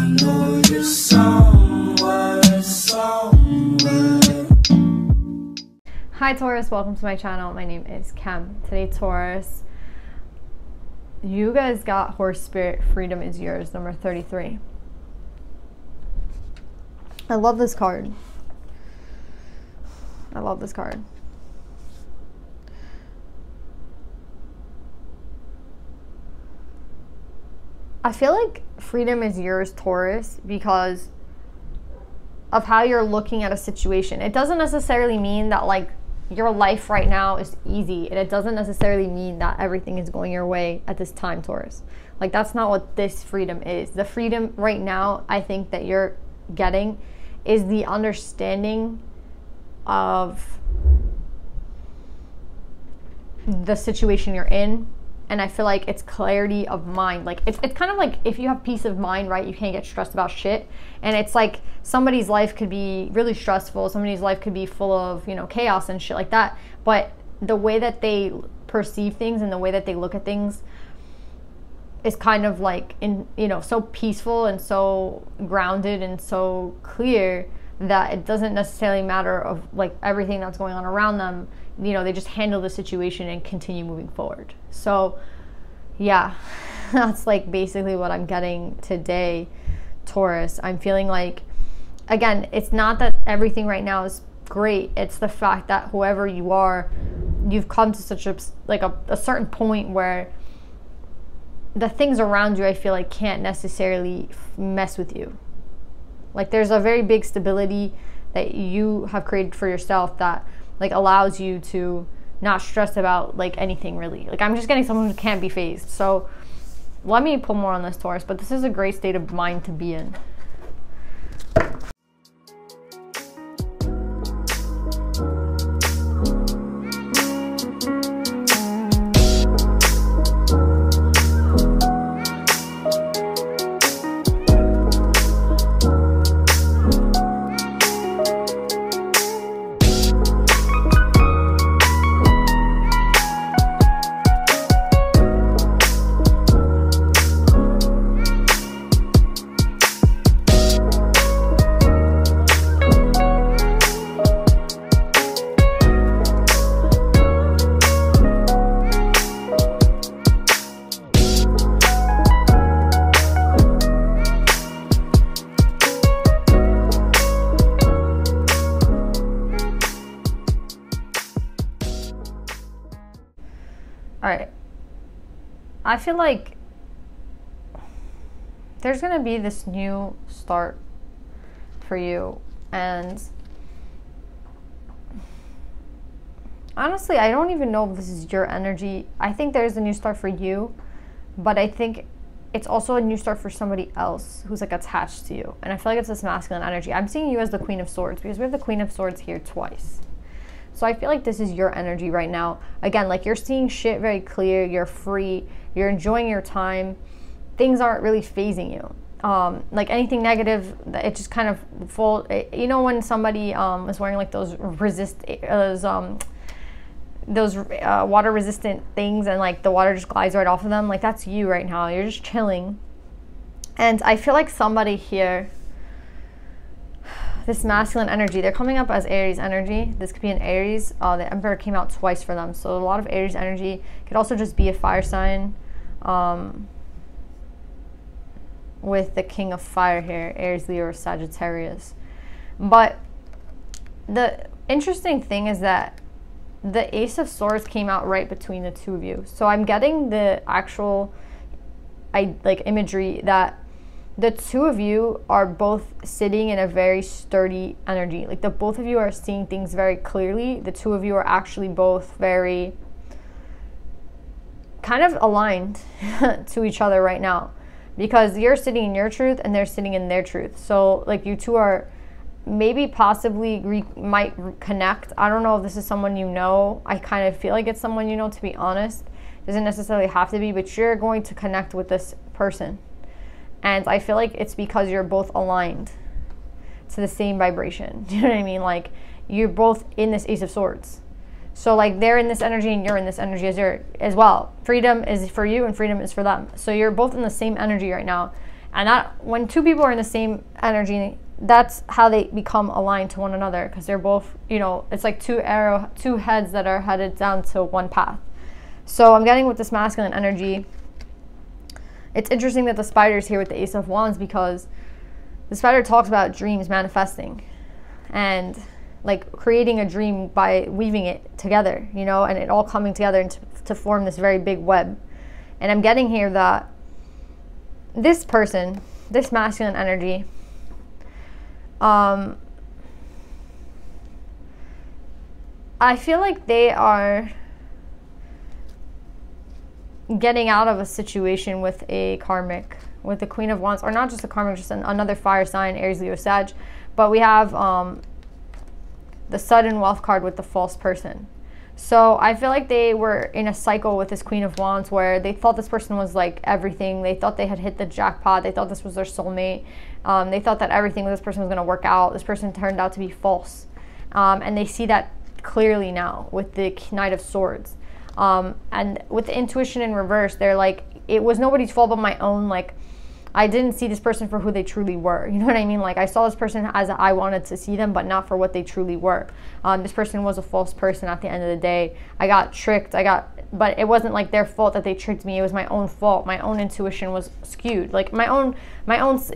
know you're somewhere. Hi Taurus, welcome to my channel. My name is Kem. Today, Taurus, you guys got Horse Spirit, Freedom is Yours, number 33. I love this card. I love this card. I feel like freedom is yours, Taurus, because of how you're looking at a situation. It doesn't necessarily mean that like your life right now is easy, and it doesn't necessarily mean that everything is going your way at this time, Taurus. Like, that's not what this freedom is. The freedom right now, I think, that you're getting is the understanding of the situation you're in. And I feel like it's clarity of mind. Like, it's kind of like if you have peace of mind, right? You can't get stressed about shit. And it's like somebody's life could be really stressful. Somebody's life could be full of, you know, chaos and shit like that. But the way that they perceive things and the way that they look at things is kind of like, so peaceful and so grounded and so clear that it doesn't necessarily matter of like everything that's going on around them. You know, they just handle the situation and continue moving forward. So yeah, that's like basically what I'm getting today, Taurus. I'm feeling like, again, it's not that everything right now is great. It's the fact that whoever you are, you've come to such a certain point where the things around you, I feel like, can't necessarily mess with you. Like, there's a very big stability that you have created for yourself that like allows you to not stress about like anything really. Like, I'm just getting someone who can't be phased. So let me pull more on this, Taurus, but this is a great state of mind to be in. All right, I feel like there's gonna be this new start for you, and honestly, I don't even know if this is your energy. I think there's a new start for you, but I think it's also a new start for somebody else who's like attached to you, and I feel like it's this masculine energy. I'm seeing you as the Queen of Swords because we have the Queen of Swords here twice. So I feel like this is your energy right now. Again, like, you're seeing shit very clear. You're free. You're enjoying your time. Things aren't really phasing you. Like, anything negative, it just kind of you know, when somebody is wearing like those water resistant things, and like the water just glides right off of them. Like, that's you right now. You're just chilling. And I feel like somebody here, this masculine energy, they're coming up as Aries energy. This could be an Aries. The Emperor came out twice for them. So a lot of Aries energy. Could also just be a fire sign. With the King of Fire here, Aries, Leo, or Sagittarius. But the interesting thing is that the Ace of Swords came out right between the two of you. So I'm getting the actual imagery that the two of you are both sitting in a very sturdy energy. Like, the both of you are seeing things very clearly. The two of you are actually both very kind of aligned to each other right now, because you're sitting in your truth and they're sitting in their truth. So like, you two are maybe possibly might connect. I don't know if this is someone you know. I kind of feel like it's someone you know, to be honest. Doesn't necessarily have to be, but you're going to connect with this person. And I feel like it's because you're both aligned to the same vibration. You know what I mean? Like, you're both in this Ace of Swords. So like, they're in this energy and you're in this energy as well. Freedom is for you and freedom is for them. So you're both in the same energy right now. And that when two people are in the same energy, that's how they become aligned to one another, because they're both, you know, it's like two heads that are headed down to one path. So I'm getting with this masculine energy. It's interesting that the spider's here with the Ace of Wands, because the spider talks about dreams manifesting and like creating a dream by weaving it together, you know, and it all coming together to form this very big web. And I'm getting here that this person, this masculine energy, I feel like they are getting out of a situation with a karmic, with the Queen of Wands, or not just a karmic, just another fire sign, Aries, Leo, Sag. But we have the sudden wealth card with the false person. So I feel like they were in a cycle with this Queen of Wands where they thought this person was like everything. They thought they had hit the jackpot. They thought this was their soulmate. They thought that everything with this person was going to work out. This person turned out to be false. And they see that clearly now with the Knight of Swords. And with the intuition in reverse, they're like, it was nobody's fault but my own. Like, I didn't see this person for who they truly were. You know what I mean? Like, I saw this person as I wanted to see them, but not for what they truly were. This person was a false person at the end of the day. I got tricked. But it wasn't like their fault that they tricked me. It was my own fault. My own intuition was skewed. Like my own,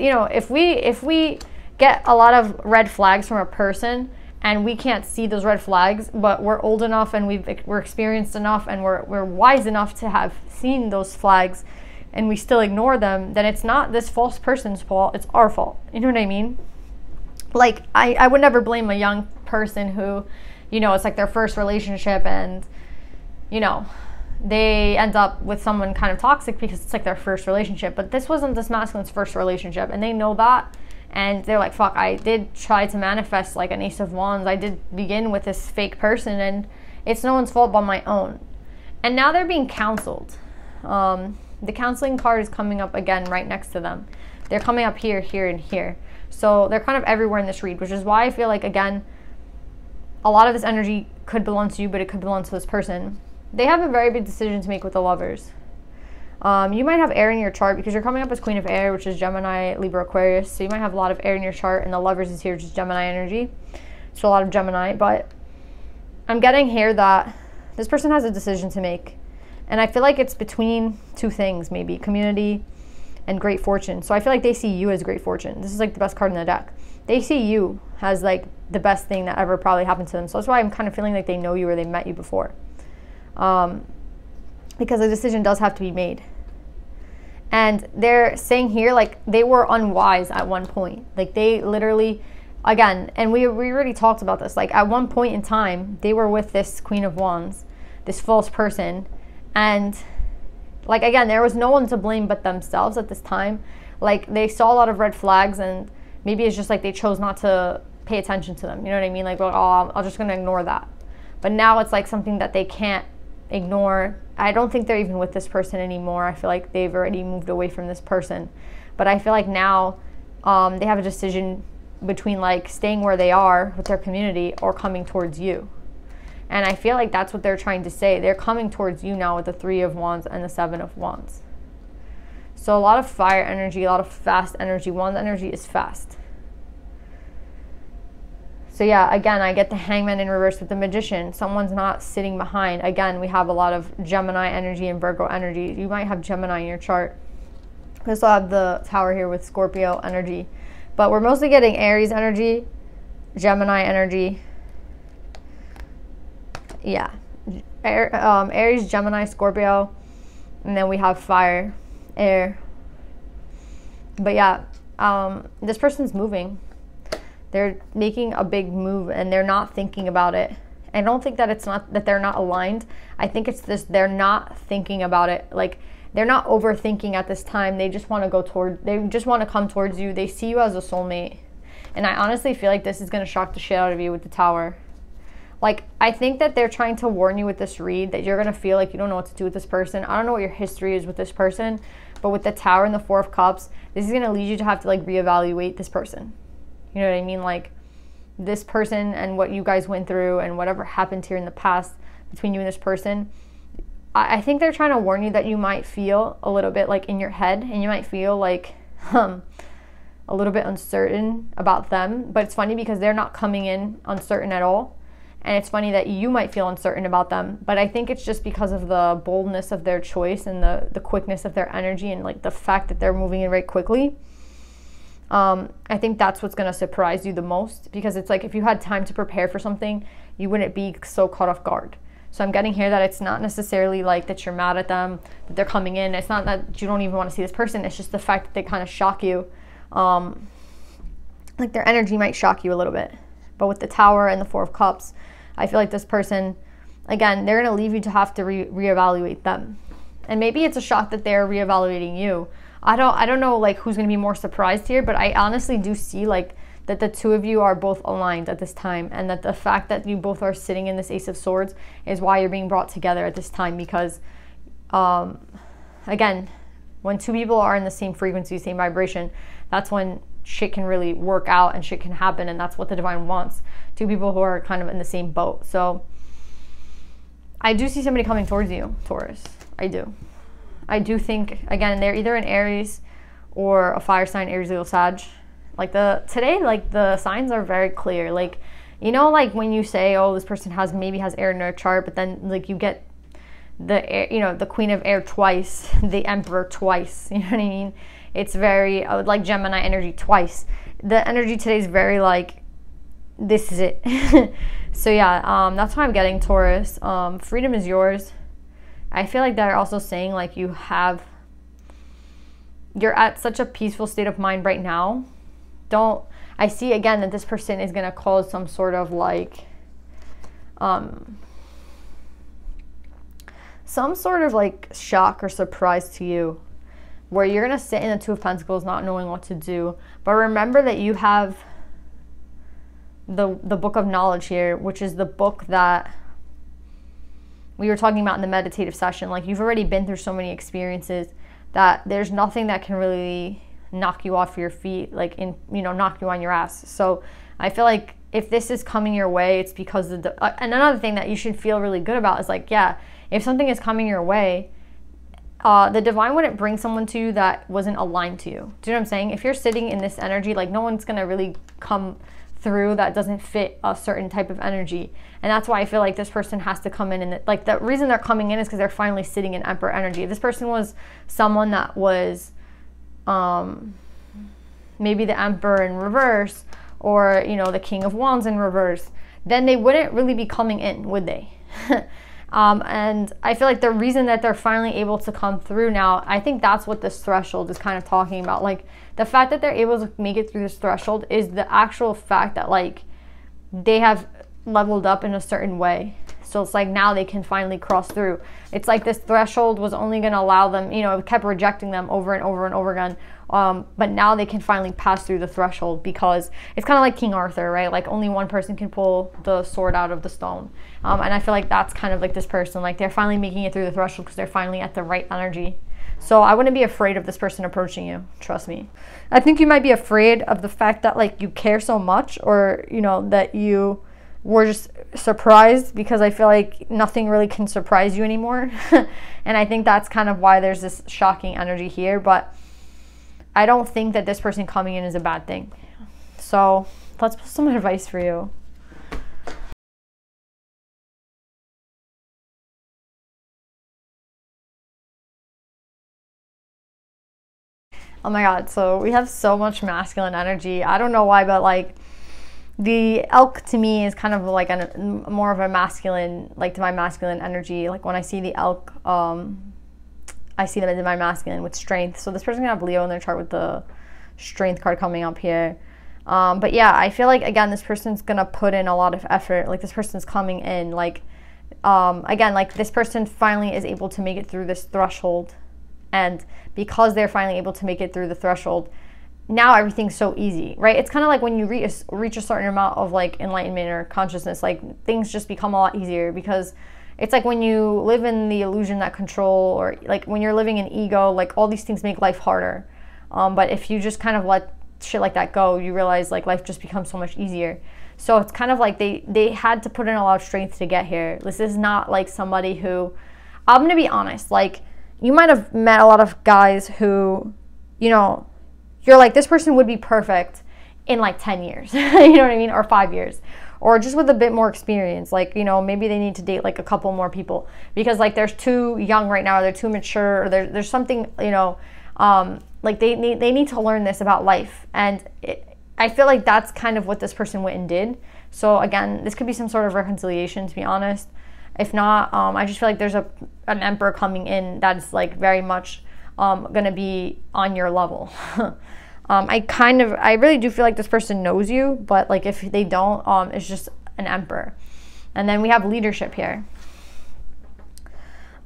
you know, if we get a lot of red flags from a person and we can't see those red flags, but we're old enough and we're experienced enough and we're wise enough to have seen those flags, and we still ignore them, then it's not this false person's fault, it's our fault. You know what I mean? Like, I would never blame a young person who, you know, it's like their first relationship and, you know, they end up with someone kind of toxic because it's like their first relationship. But this wasn't this masculine's first relationship, and they know that. And they're like, fuck, I did try to manifest like an Ace of Wands. I did begin with this fake person, and it's no one's fault but my own. And now they're being counseled. The counseling card is coming up again right next to them. They're coming up here, here, and here. So they're kind of everywhere in this read, which is why I feel like, again, a lot of this energy could belong to you, but it could belong to this person. They have a very big decision to make with the Lovers. You might have air in your chart because you're coming up as Queen of Air, which is Gemini, Libra, Aquarius. So you might have a lot of air in your chart, and the Lovers is here, which is Gemini energy. So a lot of Gemini. But I'm getting here that this person has a decision to make. And I feel like it's between two things, maybe community and great fortune. So I feel like they see you as great fortune. This is like the best card in the deck. They see you as like the best thing that ever probably happened to them. So that's why I'm kind of feeling like they know you or they met you before. Because a decision does have to be made. And they're saying here, like, they were unwise at one point. Like, they literally, again, and we already talked about this. Like, at one point in time, they were with this Queen of Wands, this false person. And, like, again, there was no one to blame but themselves at this time. Like, they saw a lot of red flags, and maybe it's just like they chose not to pay attention to them. You know what I mean? Like, well, oh, I'm just going to ignore that. But now it's like something that they can't ignore. I don't think they're even with this person anymore. I feel like they've already moved away from this person. But I feel like now they have a decision between like staying where they are with their community or coming towards you. And I feel like that's what they're trying to say. They're coming towards you now with the 3 of Wands and the 7 of Wands. So a lot of fire energy, a lot of fast energy. Wands energy is fast. So yeah, again, I get the Hangman in reverse with the Magician. Someone's not sitting behind. Again, we have a lot of Gemini energy and Virgo energy. You might have Gemini in your chart. We also have the Tower here with Scorpio energy. But we're mostly getting Aries energy, Gemini energy. Yeah. Aries, Gemini, Scorpio. And then we have fire, air. But yeah, this person's moving. They're making a big move and they're not thinking about it. I don't think that it's not that they're not aligned. I think it's this, they're not thinking about it. Like, they're not overthinking at this time. They just want to they just want to come towards you. They see you as a soulmate. And I honestly feel like this is going to shock the shit out of you with the Tower. Like, I think that they're trying to warn you with this read that you're going to feel like you don't know what to do with this person. I don't know what your history is with this person, but with the Tower and the 4 of Cups, this is going to lead you to have to like reevaluate this person. You know what I mean? Like, this person and what you guys went through and whatever happened here in the past between you and this person, I think they're trying to warn you that you might feel a little bit like in your head, and you might feel like a little bit uncertain about them. But it's funny because they're not coming in uncertain at all. And it's funny that you might feel uncertain about them, but I think it's just because of the boldness of their choice and the quickness of their energy and like the fact that they're moving in very quickly. I think that's what's going to surprise you the most, because it's like if you had time to prepare for something, you wouldn't be so caught off guard. So I'm getting here that it's not necessarily like that you're mad at them, that they're coming in. It's not that you don't even want to see this person. It's just the fact that they kind of shock you. Like their energy might shock you a little bit. But with the Tower and the Four of Cups, I feel like this person, again, they're going to leave you to have to reevaluate them. And maybe it's a shock that they're reevaluating you. I don't know like who's going to be more surprised here, but I honestly do see like that the two of you are both aligned at this time, and that the fact that you both are sitting in this Ace of Swords is why you're being brought together at this time, because again, when two people are in the same frequency, same vibration, that's when shit can really work out and shit can happen, and that's what the divine wants. Two people who are kind of in the same boat. So I do see somebody coming towards you, Taurus. I do think, again, they're either an Aries or a fire sign, Aries, Leo, Sag. Like today, like the signs are very clear. Like, you know, like when you say, oh, this person maybe has air in their chart, but then like you get the air, you know, the Queen of Air twice, the Emperor twice. You know what I mean? It's very, I would like Gemini energy twice. The energy today is very like, this is it. So yeah, that's what I'm getting, Taurus. Freedom is yours. I feel like they're also saying like you're at such a peaceful state of mind right now. I see again that this person is going to cause some sort of like, some sort of like shock or surprise to you, where you're going to sit in the Two of Pentacles not knowing what to do. But remember that you have the book of knowledge here, which is the book that we were talking about in the meditative session. Like you've already been through so many experiences that there's nothing that can really knock you off your feet, like knock you on your ass. So I feel like if this is coming your way, it's because of and another thing that you should feel really good about is like, yeah, if something is coming your way, the divine wouldn't bring someone to you that wasn't aligned to you. Do you know what I'm saying? If you're sitting in this energy, like no one's gonna really come through that doesn't fit a certain type of energy. And that's why I feel like this person has to come in, and like the reason they're coming in is because they're finally sitting in Emperor energy. If this person was someone that was maybe the Emperor in reverse, or the King of Wands in reverse, then they wouldn't really be coming in, would they? And I feel like the reason that they're finally able to come through now, I think that's what this threshold is kind of talking about. Like the fact that they're able to make it through this threshold is the actual fact that like they have leveled up in a certain way. So it's like now they can finally cross through. It's like this threshold was only going to allow them, it kept rejecting them over and over and over again. But now they can finally pass through the threshold, because it's kind of like King Arthur, right? Like only one person can pull the sword out of the stone. And I feel like that's kind of like this person. Like they're finally making it through the threshold because they're finally at the right energy. So I wouldn't be afraid of this person approaching you. Trust me. I think you might be afraid of the fact that like you care so much, or, that you were just surprised, because I feel like nothing really can surprise you anymore. And I think that's kind of why there's this shocking energy here. But I don't think that this person coming in is a bad thing. So let's put some advice for you. Oh my God, so we have so much masculine energy. I don't know why, but like the elk to me is kind of like more of a masculine, like divine masculine energy. Like when I see the elk, I see them as divine masculine with strength. So this person's gonna have Leo in their chart with the strength card coming up here. But yeah, I feel like, again, this person's gonna put in a lot of effort. Like this person's coming in, like, again, like this person finally is able to make it through this threshold. And because they're finally able to make it through the threshold, now everything's so easy, right? It's kind of like when you reach a certain amount of like enlightenment or consciousness, like things just become a lot easier, because it's like when you live in the illusion that control, or like when you're living in ego, like all these things make life harder. But if you just kind of let shit like that go, you realize like life just becomes so much easier. So it's kind of like they had to put in a lot of strength to get here. This is not like somebody who, I'm gonna be honest, like you might have met a lot of guys who, you're like, this person would be perfect in like 10 years, you know what I mean? Or 5 years, or just with a bit more experience. Like, you know, maybe they need to date like a couple more people because like they're too young right now, or they're too mature, or there's something, you know, like they need to learn this about life. And I feel like that's kind of what this person went and did. So again, this could be some sort of reconciliation, to be honest. If not, I just feel like there's an emperor coming in that's like very much gonna be on your level. I really do feel like this person knows you, but like if they don't, it's just an emperor. And then we have leadership here.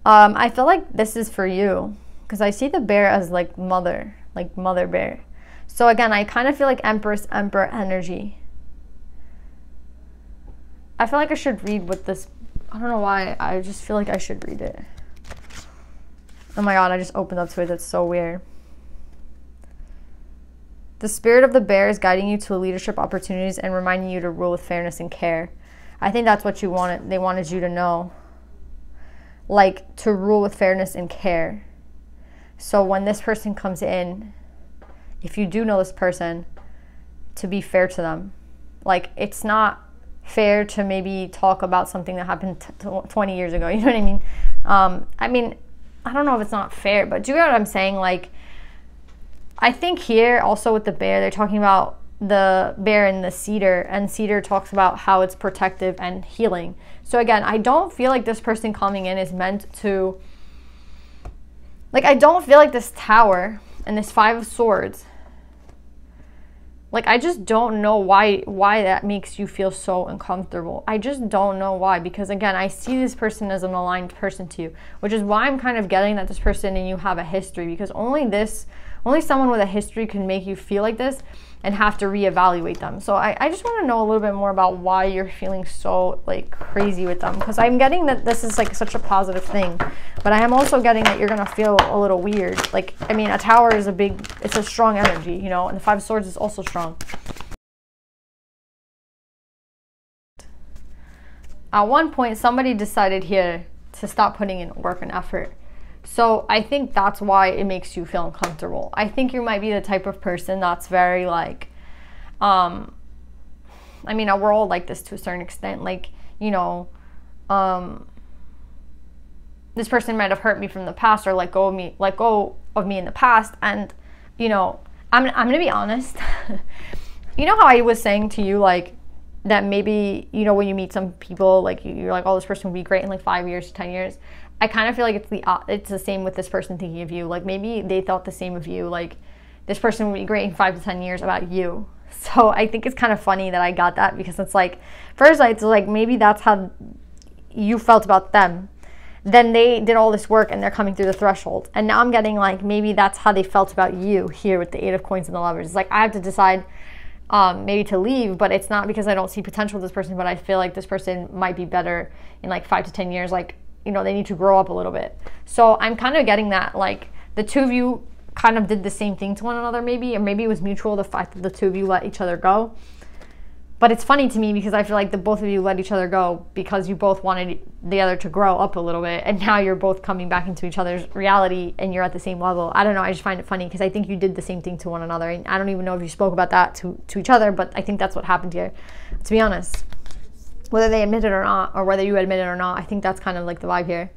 I feel like this is for you because I see the bear as like mother bear. So again, I kind of feel like empress, emperor energy. I feel like I should read what this, I don't know why, I just feel like I should read it. Oh my god, I just opened up to it. That's so weird. The spirit of the bear is guiding you to leadership opportunities and reminding you to rule with fairness and care. I think that's what you wanted. They wanted you to know. Like, to rule with fairness and care. So when this person comes in, if you do know this person, to be fair to them. Like, it's not fair to maybe talk about something that happened 20 years ago. You know what I mean? I don't know if it's not fair, but do you know what I'm saying? Like, I think here also with the bear, they're talking about the bear and the cedar, and cedar talks about how it's protective and healing. So again, I don't feel like this person coming in is meant to, like, I don't feel like this tower and this 5 of swords, like, I just don't know why that makes you feel so uncomfortable. I just don't know why, because again, I see this person as an aligned person to you, which is why I'm kind of getting that this person and you have a history, because only someone with a history can make you feel like this and have to reevaluate them. So I just want to know a little bit more about why you're feeling so like crazy with them, because I'm getting that this is like such a positive thing, but I am also getting that you're gonna feel a little weird. Like, I mean, a tower is it's a strong energy, you know, and the 5 of swords is also strong. At one point, somebody decided here to stop putting in work and effort. So I think that's why it makes you feel uncomfortable. I think you might be the type of person that's very like, I mean, we're all like this to a certain extent. Like, you know, this person might have hurt me from the past or let go of me in the past. And, you know, I'm gonna be honest. You know how I was saying to you, like, that maybe, you know, when you meet some people, like, you're like, oh, this person would be great in like 5 years, 10 years. I kind of feel like it's the same with this person thinking of you. Like, maybe they thought the same of you. Like, this person would be great in 5 to 10 years about you. So I think it's kind of funny that I got that, because it's like, first it's like maybe that's how you felt about them. Then they did all this work and they're coming through the threshold. And now I'm getting like, maybe that's how they felt about you here with the 8 of coins and the lovers. It's like, I have to decide maybe to leave, but it's not because I don't see potential with this person, but I feel like this person might be better in like 5 to 10 years. Like, you know, they need to grow up a little bit. So I'm kind of getting that, like, the 2 of you kind of did the same thing to one another, maybe, or maybe it was mutual, the fact that the 2 of you let each other go. But it's funny to me because I feel like the both of you let each other go because you both wanted the other to grow up a little bit, and now you're both coming back into each other's reality and you're at the same level. I don't know, I just find it funny because I think you did the same thing to one another, and I don't even know if you spoke about that to each other, but I think that's what happened here, to be honest. Whether they admit it or not, or whether you admit it or not, I think that's kind of like the vibe here.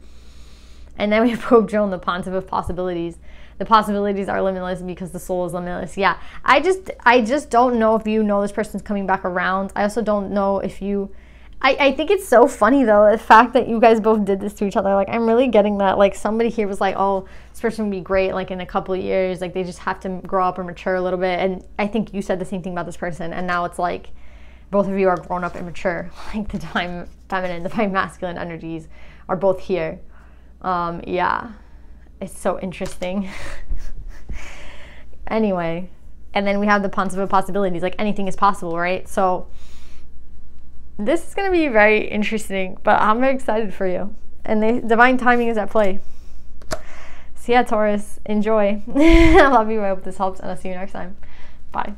And then we have Pope Joan, the Pontiff of Possibilities. The possibilities are limitless because the soul is limitless. Yeah, I just don't know if you know this person's coming back around. I also don't know if you... I think it's so funny, though, the fact that you guys both did this to each other. Like, I'm really getting that. Like, somebody here was like, oh, this person would be great, like, in a couple of years. Like, they just have to grow up or mature a little bit. And I think you said the same thing about this person. And now it's like, both of you are grown up and mature. Like, the divine feminine, the divine masculine energies are both here. Yeah, it's so interesting. Anyway, and then we have the Pontiff of Possibilities. Like, anything is possible, right? So this is going to be very interesting, but I'm very excited for you. And the divine timing is at play. So yeah, Taurus, enjoy. I love you. I hope this helps, and I'll see you next time. Bye.